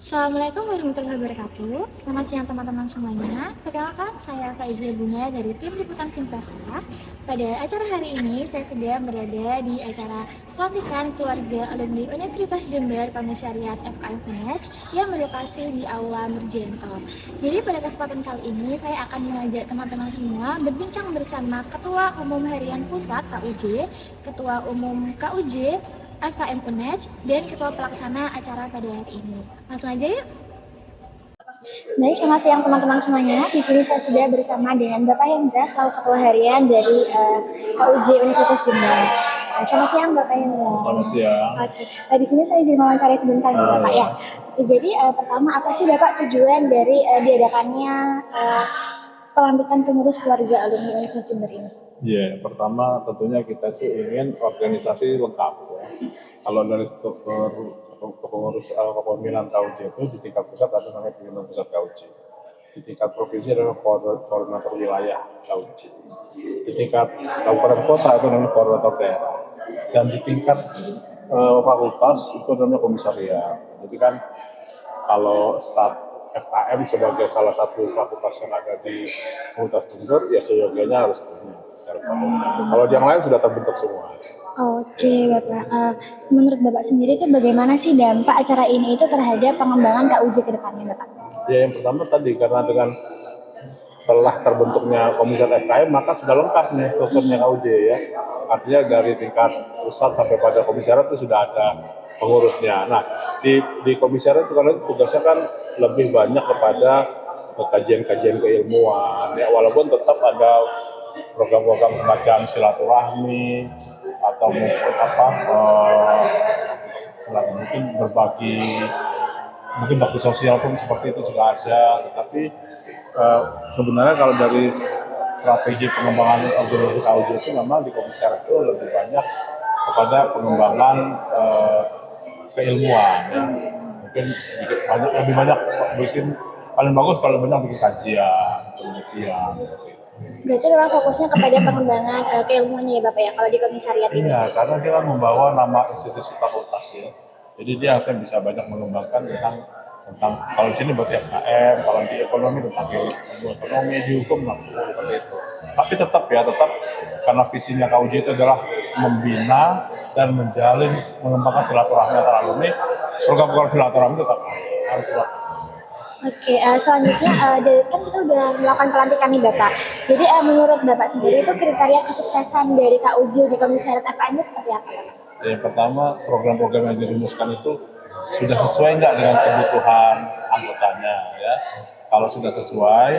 Assalamualaikum warahmatullahi wabarakatuh. Selamat siang teman-teman semuanya. Perkenalkan, saya Faiza Bunga dari tim Liputan Simprastra. Pada acara hari ini, saya sedang berada di acara pelantikan keluarga alumni Universitas Jember Komisariat FKM Unech yang berlokasi di Aula Nurjento. Jadi pada kesempatan kali ini, saya akan mengajak teman-teman semua berbincang bersama Ketua Umum Harian Pusat KUJ, Ketua Umum KUJ, FKM Unech, dan Ketua Pelaksana acara pada hari ini. Langsung aja yuk. Baik, selamat siang teman-teman semuanya. Di sini saya sudah bersama dengan Bapak Hendra selaku Ketua Harian dari KUJ Universitas Jember. Selamat siang Bapak Hendra. Selamat siang. Oke, di sini saya izin wawancara sebentar nih Bapak ya. Oke, jadi pertama apa sih Bapak tujuan dari diadakannya pelantikan pengurus keluarga alumni Universitas Jember ini? Ya, pertama tentunya kita sih ingin organisasi lengkap. Ya. Kalau dari struktur pengurus kepemimpinan KUJ itu di tingkat pusat ada namanya pimpinan pusat KUJ. Di tingkat provinsi adalah koordinator wilayah KUJ. Di tingkat kabupaten kota itu namanya koordinator daerah. Dan di tingkat fakultas itu namanya komisariat. Jadi kan kalau saat FKM sebagai salah satu fakultas yang ada di Universitas Jember, ya seyogianya harus punya secara fakultas. Kalau yang lain sudah terbentuk semua. Oke, Bapak. Menurut Bapak sendiri itu bagaimana sih dampak acara ini itu terhadap pengembangan KUJ ke depannya, Bapak? Ya, yang pertama tadi karena dengan telah terbentuknya komisariat FKM maka sudah lengkap nih strukturnya KUJ ya. Artinya dari tingkat pusat sampai pada komisariat itu sudah ada pengurusnya. Nah, di komisariat itu karena tugasnya kan lebih banyak kepada kajian-kajian keilmuan ya, walaupun tetap ada program-program semacam silaturahmi atau mungkin berbagi, mungkin bakti sosial pun seperti itu juga ada, tetapi sebenarnya kalau dari strategi pengembangan organisasi KUJ itu memang di komisariat itu lebih banyak kepada pengembangan keilmuan ya. Mungkin lebih banyak bikin, paling bagus kalau banyak bikin kajian, penelitian. Berarti memang fokusnya kepada pengembangan keilmuannya ya Bapak ya, kalau di komisariat ini? Iya, karena dia kan membawa nama institusi fakultas ya. Jadi dia harusnya bisa banyak mengembangkan tentang kalau di sini buat FKM, kalau di ekonomi tentang ilmu ekonomi, di hukum lah seperti itu. Tapi tetap karena visinya KUJ itu adalah membina dan menjalin mengembangkan silaturahmi antar alumni, program-program silaturahmi tetap harus dilakukan. Oke, selanjutnya kan kita udah melakukan pelantikan nih Bapak. Jadi menurut Bapak sendiri itu kriteria kesuksesan dari KUJ di komisariat FKM itu seperti apa, Bapak? Yang pertama, program-program yang dirumuskan itu sudah sesuai nggak dengan kebutuhan anggotanya ya. Kalau sudah sesuai,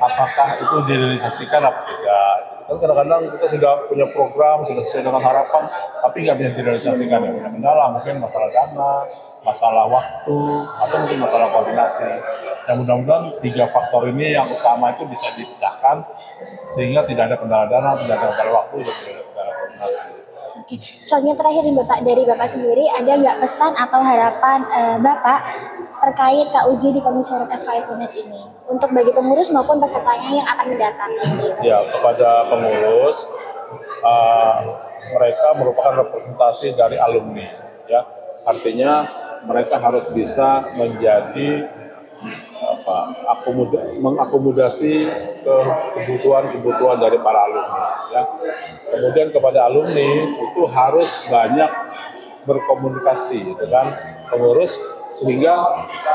apakah itu direalisasikan apa tidak? Kan kadang-kadang kita sudah punya program, sudah sesuai dengan harapan, tapi nggak bisa direalisasikan ya. Banyak kendala, mungkin masalah dana, masalah waktu, atau mungkin masalah koordinasi. Yang mudah-mudahan 3 faktor ini yang utama itu bisa dipecahkan sehingga tidak ada kendala dana, tidak ada kendala waktu, dan tidak ada kendala koordinasi. Oke, soalnya terakhir nih Bapak, dari Bapak sendiri ada nggak pesan atau harapan Bapak terkait KUJ di komisariat FKM Unech ini untuk bagi pengurus maupun pesertanya yang akan mendatang sendiri? Ya, kepada pengurus, mereka merupakan representasi dari alumni ya, artinya mereka harus bisa menjadi mengakomodasi ke kebutuhan dari para alumni ya. Kemudian kepada alumni itu harus banyak berkomunikasi dengan pengurus sehingga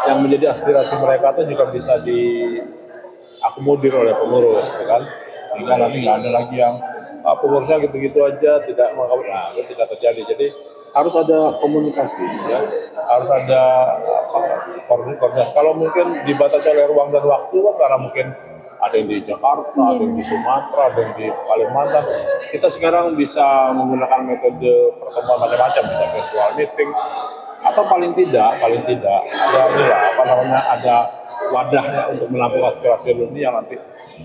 yang menjadi aspirasi mereka itu juga bisa diakomodir oleh pengurus ya kan, sehingga nanti nggak ada lagi yang pengurusnya gitu-gitu aja tidak mau, nah itu tidak terjadi. Jadi harus ada komunikasi ya, harus ada koordinasi. Kalau mungkin dibatasi oleh ruang dan waktu kan, karena mungkin ada yang di Jakarta, ada yang di Sumatera, ada yang di Kalimantan. Kita sekarang bisa menggunakan metode pertemuan macam-macam, bisa virtual meeting, atau paling tidak ada wadahnya untuk menampung aspirasi alumni yang nanti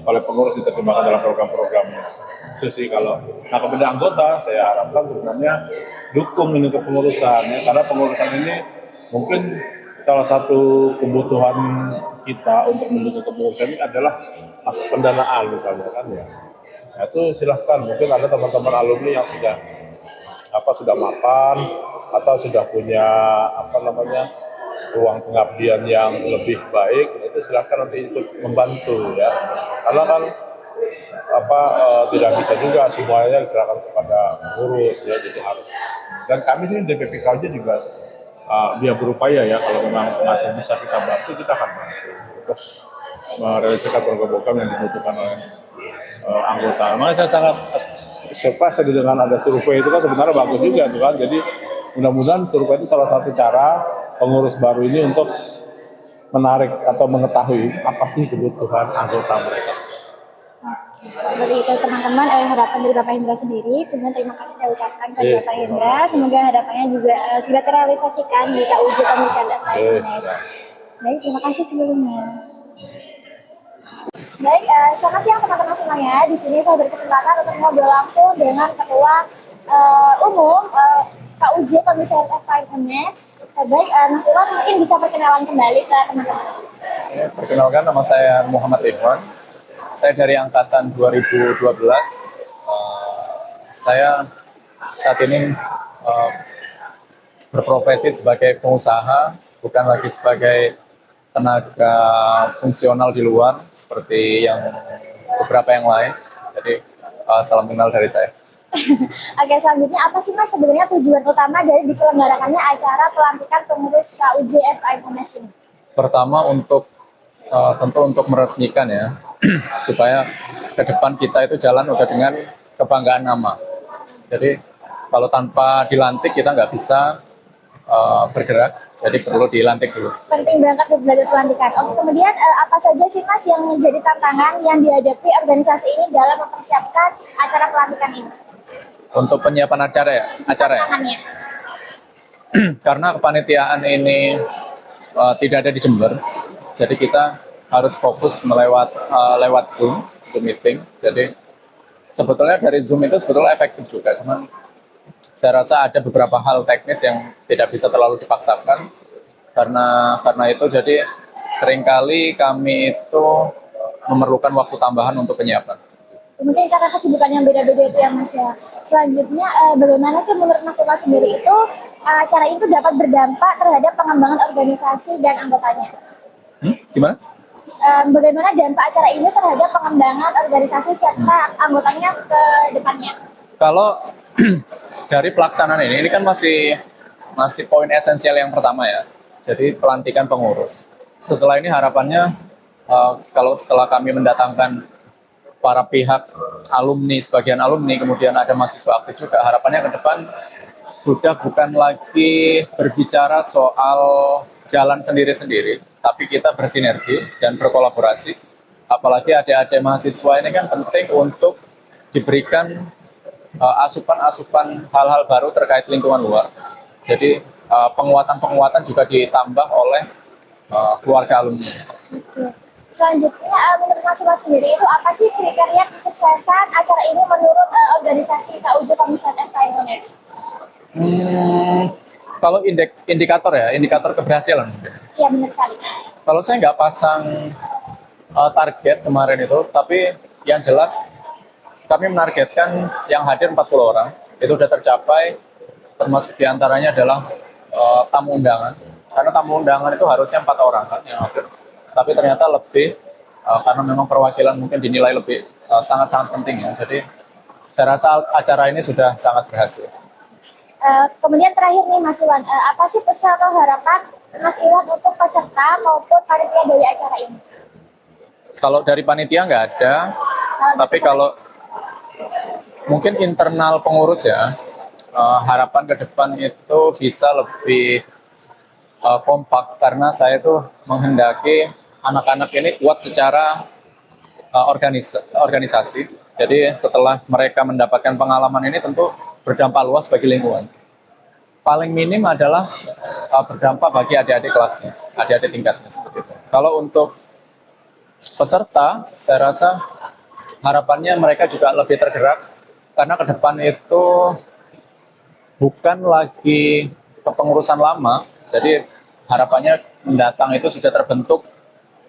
oleh pengurus diterjemahkan dalam program-programnya. Itu sih kalau. Nah, kepada anggota saya harapkan sebenarnya dukung ini kepengurusan ya, karena pengurusan ini mungkin salah satu kebutuhan kita untuk mendukung kepengurusan ini adalah pendanaan misalnya kan ya. Nah, itu silahkan, mungkin ada teman-teman alumni yang sudah mapan atau sudah punya ruang pengabdian yang lebih baik, itu silakan nanti ikut membantu ya. Karena kan tidak bisa juga semuanya diserahkan kepada pengurus ya, jadi harus. Dan kami sih di PPKJ juga dia berupaya ya, kalau memang masih bisa kita bantu, kita akan bantu untuk merealisasikan program-program yang dibutuhkan oleh anggota. Makanya saya sangat surprise tadi dengan ada survei itu, kan sebenarnya bagus juga tuh kan. Jadi mudah-mudahan survei itu salah satu cara pengurus baru ini untuk menarik atau mengetahui apa sih kebutuhan anggota mereka. Seperti itu teman-teman, harapan dari Bapak Hendra sendiri. Sebelumnya terima kasih saya ucapkan kepada Yes, Bapak Hendra. Semoga harapannya juga segera terrealisasikan di KUJ Commission and Yes. Management. Baik, terima kasih sebelumnya. Baik, selamat siang teman-teman semuanya. Di sini saya berkesempatan untuk ngobrol langsung dengan Ketua Umum KUJ Commission and Management. Baik, Mas Iwan mungkin bisa perkenalan kembali ke teman-teman. Perkenalkan, nama saya Muhammad Iwan. Saya dari angkatan 2012. Saya saat ini berprofesi sebagai pengusaha, bukan lagi sebagai tenaga fungsional di luar seperti yang beberapa yang lain. Jadi salam kenal dari saya. Oke, selanjutnya apa sih Mas sebenarnya tujuan utama dari diselenggarakannya acara pelantikan pengurus KUJ FI Munas ini? Pertama tentu untuk meresmikan ya, supaya ke depan kita itu jalan udah dengan kebanggaan nama. Jadi kalau tanpa dilantik kita nggak bisa bergerak, jadi perlu dilantik dulu. Penting berangkat ke belajar pelantikan. Oke, kemudian apa saja sih Mas yang menjadi tantangan yang dihadapi organisasi ini dalam mempersiapkan acara pelantikan ini? Untuk penyiapan acara ya? Tantangannya. Karena kepanitiaan ini tidak ada di Jember, jadi kita harus fokus lewat Zoom meeting. Jadi sebetulnya dari Zoom itu sebetulnya efektif juga, cuman saya rasa ada beberapa hal teknis yang tidak bisa terlalu dipaksakan. Karena itu jadi seringkali kami itu memerlukan waktu tambahan untuk penyiapan. Mungkin karena kesibukan yang beda-beda itu ya Mas ya. Selanjutnya bagaimana sih menurut Mas Iwan sendiri itu acara itu dapat berdampak terhadap pengembangan organisasi dan anggotanya? Gimana? Bagaimana dampak acara ini terhadap pengembangan organisasi serta anggotanya ke depannya? Kalau dari pelaksanaan ini kan masih poin esensial yang pertama ya. Jadi pelantikan pengurus. Setelah ini harapannya kalau setelah kami mendatangkan para pihak alumni, sebagian alumni, kemudian ada mahasiswa aktif juga, harapannya ke depan sudah bukan lagi berbicara soal jalan sendiri-sendiri, tapi kita bersinergi dan berkolaborasi. Apalagi adik-adik mahasiswa ini kan penting untuk diberikan asupan-asupan hal-hal baru terkait lingkungan luar. Jadi penguatan-penguatan juga ditambah oleh keluarga alumni. Selanjutnya, menurut Mas Iwan sendiri itu apa sih kriteria kesuksesan acara ini menurut organisasi KUJ Commission FI Indonesia? Kalau indikator keberhasilan. Iya, benar sekali. Kalau saya nggak pasang target kemarin itu, tapi yang jelas kami menargetkan yang hadir 40 orang, itu sudah tercapai, termasuk diantaranya adalah tamu undangan. Karena tamu undangan itu harusnya 4 orang kan yang hadir. Tapi ternyata lebih, karena memang perwakilan mungkin dinilai lebih sangat-sangat penting ya. Jadi saya rasa acara ini sudah sangat berhasil. Kemudian terakhir nih Mas Iwan, apa sih pesan atau harapan Mas Iwan untuk peserta maupun panitia dari acara ini? Kalau dari panitia nggak ada, tapi kalau mungkin internal pengurus ya, harapan ke depan itu bisa lebih kompak, karena saya tuh menghendaki anak-anak ini kuat secara organisasi. Jadi setelah mereka mendapatkan pengalaman ini tentu berdampak luas bagi lingkungan. Paling minim adalah berdampak bagi adik-adik kelasnya, adik-adik tingkatnya seperti itu. Kalau untuk peserta, saya rasa harapannya mereka juga lebih tergerak, karena ke depan itu bukan lagi kepengurusan lama, jadi harapannya mendatang itu sudah terbentuk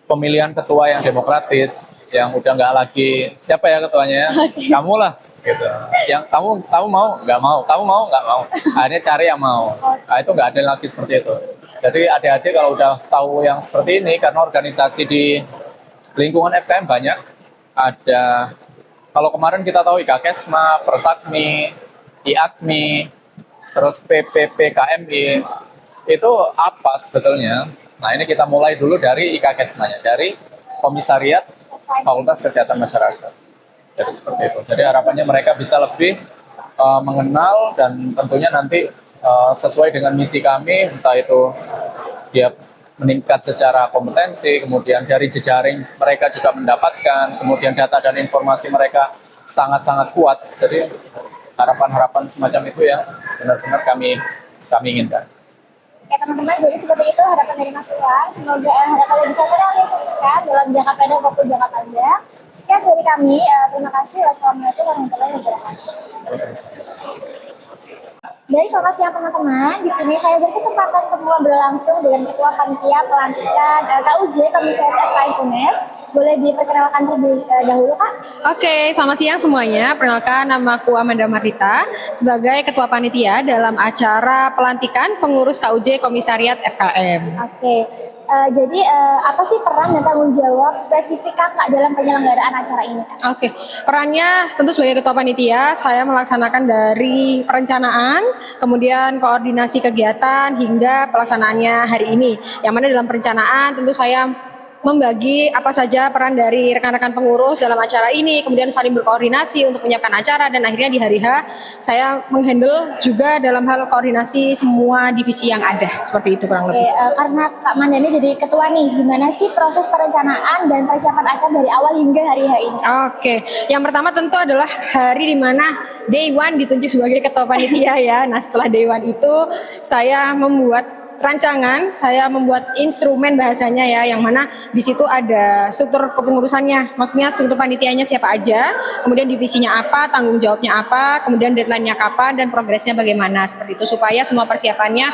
pemilihan ketua yang demokratis, yang udah nggak lagi siapa ya ketuanya, kamu lah gitu. Yang kamu mau nggak mau, kamu mau nggak mau, akhirnya cari yang mau. Nah, itu nggak ada lagi seperti itu. Jadi adik-adik kalau udah tahu yang seperti ini, karena organisasi di lingkungan FKM banyak, ada kalau kemarin kita tahu IKKESMA, Persakmi, IAKMI, terus PPPKMI, itu apa sebetulnya? Nah ini kita mulai dulu dari IKKESMA-nya, dari Komisariat Fakultas Kesehatan Masyarakat. Jadi seperti itu. Jadi harapannya mereka bisa lebih mengenal dan tentunya nanti sesuai dengan misi kami, entah itu dia meningkat secara kompetensi, kemudian dari jejaring mereka juga mendapatkan, kemudian data dan informasi mereka sangat-sangat kuat. Jadi harapan-harapan semacam itu yang benar-benar kami inginkan. Oke teman-teman, jadi seperti itu harapan dari Mas Iwan. Semoga harapannya bisa terrealisasikan dalam jangka pendek maupun jangka panjang. Sekian dari kami, terima kasih. Wassalamualaikum warahmatullahi wabarakatuh. Baik, selamat siang teman-teman. Di sini saya berkesempatan ketemu berlangsung dengan Ketua Panitia Pelantikan KUJ Komisariat FKM UNES. Boleh diperkenalkan terlebih dahulu, Kak? Oke, selamat siang semuanya. Perkenalkan, nama aku Amanda Martita sebagai Ketua Panitia dalam acara pelantikan pengurus KUJ Komisariat FKM. Oke, jadi apa sih peran dan tanggung jawab spesifik Kakak dalam penyelenggaraan acara ini, Kak? Oke, perannya tentu sebagai Ketua Panitia, saya melaksanakan dari perencanaan, kemudian koordinasi kegiatan hingga pelaksanaannya hari ini. Yang mana dalam perencanaan tentu saya membagi apa saja peran dari rekan-rekan pengurus dalam acara ini, kemudian saling berkoordinasi untuk menyiapkan acara, dan akhirnya di hari H saya menghandle juga dalam hal koordinasi semua divisi yang ada, seperti itu kurang lebih. Karena Kak Mandani jadi ketua nih, gimana sih proses perencanaan dan persiapan acara dari awal hingga hari H ini? Oke, yang pertama tentu adalah hari di mana Day One ditunjuk sebagai ketua panitia ya. Nah setelah Day One itu saya membuat rancangan, saya membuat instrumen bahasanya ya, yang mana di situ ada struktur kepengurusannya, maksudnya struktur panitianya siapa aja, kemudian divisinya apa, tanggung jawabnya apa, kemudian deadline-nya kapan, dan progresnya bagaimana, seperti itu, supaya semua persiapannya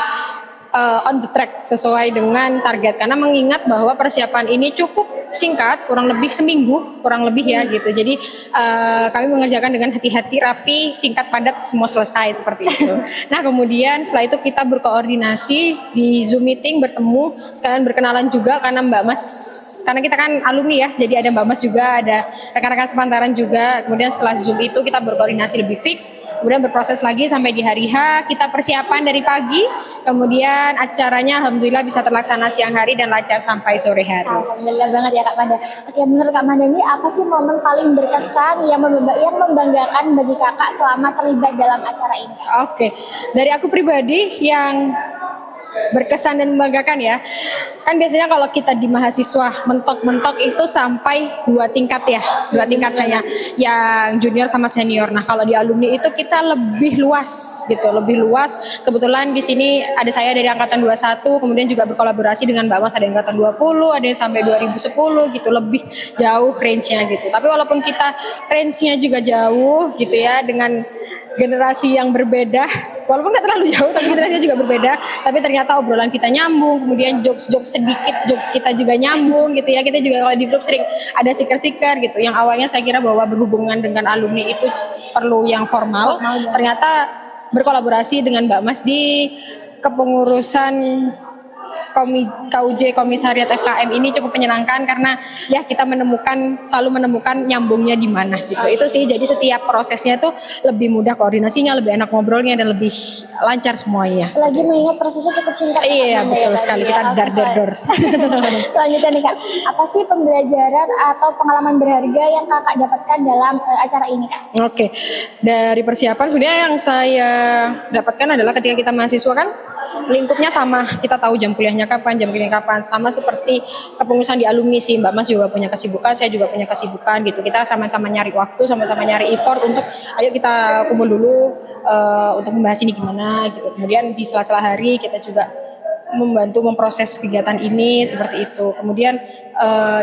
on the track sesuai dengan target. Karena mengingat bahwa persiapan ini cukup singkat, kurang lebih seminggu, kurang lebih ya gitu. Jadi kami mengerjakan dengan hati-hati, rapi, singkat, padat, semua selesai seperti itu. Nah kemudian setelah itu kita berkoordinasi di Zoom meeting, bertemu, sekalian berkenalan juga karena Mbak Mas, karena kita kan alumni ya, jadi ada Mbak Mas juga, ada rekan-rekan sepantaran juga. Kemudian setelah Zoom itu kita berkoordinasi lebih fix, kemudian berproses lagi sampai di hari H, kita persiapan dari pagi, kemudian acaranya alhamdulillah bisa terlaksana siang hari dan lancar sampai sore hari. Alhamdulillah banget ya Kak Manda. Oke, menurut Kak Manda ini apa sih momen paling berkesan yang membanggakan bagi Kakak selama terlibat dalam acara ini? Oke, dari aku pribadi yang berkesan dan membanggakan ya. Kan biasanya kalau kita di mahasiswa mentok-mentok itu sampai 2 tingkat ya. 2 tingkat hanya yang junior sama senior. Nah, kalau di alumni itu kita lebih luas gitu, lebih luas. Kebetulan di sini ada saya dari angkatan 21, kemudian juga berkolaborasi dengan Mbak Mas ada yang angkatan 20, ada yang sampai 2010 gitu, lebih jauh range-nya gitu. Tapi walaupun kita range-nya juga jauh gitu ya, dengan generasi yang berbeda, walaupun nggak terlalu jauh tapi generasinya juga berbeda, tapi ternyata obrolan kita nyambung, kemudian jokes kita juga nyambung gitu ya. Kita juga kalau di grup sering ada stiker-stiker gitu, yang awalnya saya kira bahwa berhubungan dengan alumni itu perlu yang formal, ternyata berkolaborasi dengan Mbak Mas di kepengurusan KUJ Komisariat FKM ini cukup menyenangkan karena ya kita selalu menemukan nyambungnya di mana gitu. Itu sih, jadi setiap prosesnya tuh lebih mudah koordinasinya, lebih enak ngobrolnya, dan lebih lancar semuanya. Lagi mengingat prosesnya cukup singkat. Iya betul sekali, kita dar. Selanjutnya nih Kak, apa sih pembelajaran atau pengalaman berharga yang Kakak dapatkan dalam acara ini Kak? Oke, dari persiapan sebenarnya yang saya dapatkan adalah ketika kita mahasiswa kan lingkupnya sama, kita tahu jam kuliahnya kapan, jam kuliahnya kapan, sama seperti kepengurusan di alumni sih. Mbak Mas juga punya kesibukan, saya juga punya kesibukan gitu. Kita sama-sama nyari waktu, sama-sama nyari effort untuk ayo kita kumpul dulu untuk membahas ini gimana gitu. Kemudian di sela-sela hari kita juga membantu memproses kegiatan ini seperti itu. Kemudian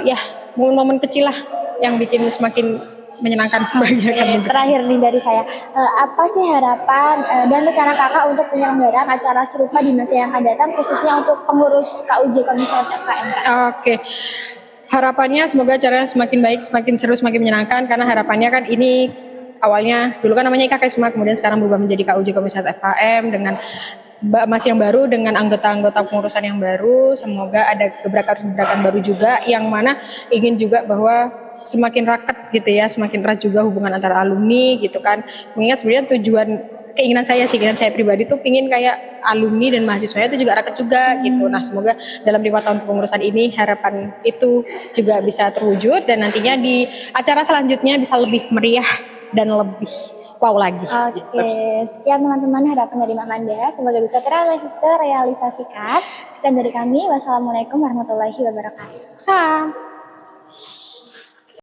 ya momen-momen kecil lah yang bikin semakin menyenangkan, membahagiakan. Terakhir nih dari saya, apa sih harapan dan rencana Kakak untuk penyelenggaraan acara serupa di masa yang akan datang, khususnya untuk pengurus KUJ Komisariat FKM? Oke, harapannya semoga acaranya semakin baik, semakin seru, semakin menyenangkan, karena harapannya kan ini awalnya dulu kan namanya IKKESMA, kemudian sekarang berubah menjadi KUJ Komisariat FKM dengan Mbak Mas yang baru dengan anggota-anggota pengurusan yang baru. Semoga ada gebrakan-gebrakan baru juga yang mana ingin juga bahwa semakin raket gitu ya, semakin erat juga hubungan antara alumni gitu kan. Mengingat sebenarnya tujuan keinginan saya pribadi tuh pingin kayak alumni dan mahasiswanya itu juga raket juga gitu. Nah semoga dalam 5 tahun pengurusan ini harapan itu juga bisa terwujud dan nantinya di acara selanjutnya bisa lebih meriah dan lebih wow lagi. Oke, sekian teman-teman harapan dari Mbak Manda. Semoga bisa terrealisasikan. Sekian dari kami. Wassalamualaikum warahmatullahi wabarakatuh. Salam.